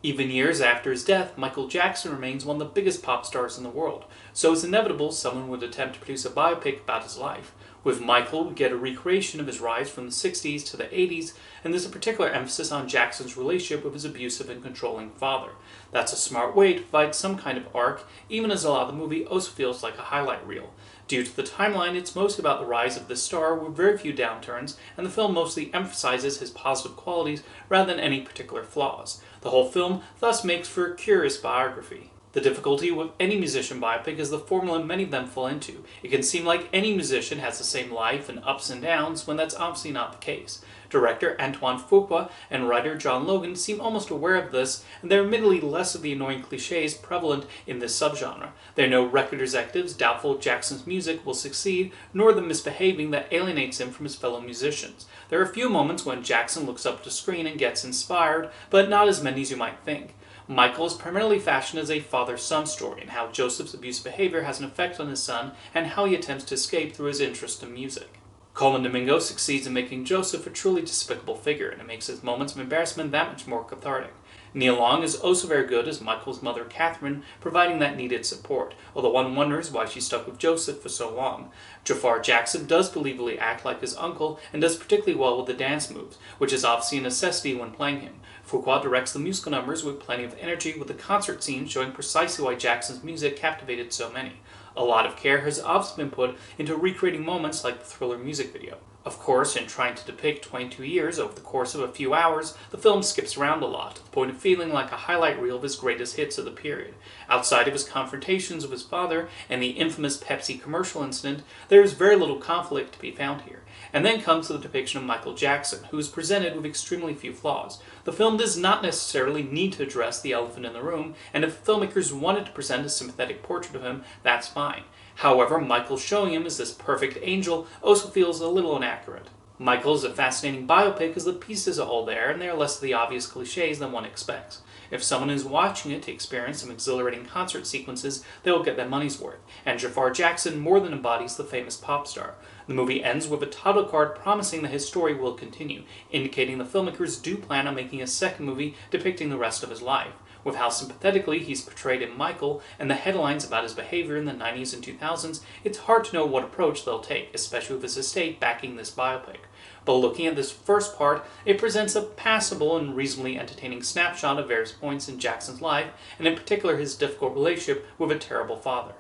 Even years after his death, Michael Jackson remains one of the biggest pop stars in the world, so it's inevitable someone would attempt to produce a biopic about his life. With Michael, we get a recreation of his rise from the 60s to the 80s, and there's a particular emphasis on Jackson's relationship with his abusive and controlling father. That's a smart way to provide some kind of arc, even as a lot of the movie also feels like a highlight reel. Due to the timeline, it's mostly about the rise of this star with very few downturns, and the film mostly emphasizes his positive qualities rather than any particular flaws. The whole film thus makes for a curious biography. The difficulty with any musician biopic is the formula many of them fall into. It can seem like any musician has the same life and ups and downs when that's obviously not the case. Director Antoine Fuqua and writer John Logan seem almost aware of this, and there are admittedly less of the annoying cliches prevalent in this subgenre. There are no record executives doubtful Jackson's music will succeed, nor the misbehaving that alienates him from his fellow musicians. There are a few moments when Jackson looks up at the screen and gets inspired, but not as many as you might think. Michael is primarily fashioned as a father-son story, and how Joseph's abusive behavior has an effect on his son, and how he attempts to escape through his interest in music. Coleman Domingo succeeds in making Joseph a truly despicable figure, and it makes his moments of embarrassment that much more cathartic. Neil Long is also very good as Michael's mother Catherine, providing that needed support, although one wonders why she stuck with Joseph for so long. Jafar Jackson does believably act like his uncle, and does particularly well with the dance moves, which is obviously a necessity when playing him. Fuqua directs the musical numbers with plenty of energy, with the concert scene showing precisely why Jackson's music captivated so many. A lot of care has obviously been put into recreating moments like the Thriller music video. Of course, in trying to depict 22 years over the course of a few hours, the film skips around a lot, to the point of feeling like a highlight reel of his greatest hits of the period. Outside of his confrontations with his father and the infamous Pepsi commercial incident, there is very little conflict to be found here. And then comes the depiction of Michael Jackson, who is presented with extremely few flaws. The film does not necessarily need to address the elephant in the room, and if filmmakers wanted to present a sympathetic portrait of him, that's fine. However, Michael showing him as this perfect angel also feels a little inaccurate. Michael is a fascinating biopic as the pieces are all there, and there are less of the obvious cliches than one expects. If someone is watching it to experience some exhilarating concert sequences, they will get their money's worth, and Jafar Jackson more than embodies the famous pop star. The movie ends with a title card promising that his story will continue, indicating the filmmakers do plan on making a second movie depicting the rest of his life. With how sympathetically he's portrayed in Michael, and the headlines about his behavior in the 90s and 2000s, it's hard to know what approach they'll take, especially with his estate backing this biopic. But looking at this first part, it presents a passable and reasonably entertaining snapshot of various points in Jackson's life, and in particular his difficult relationship with a terrible father.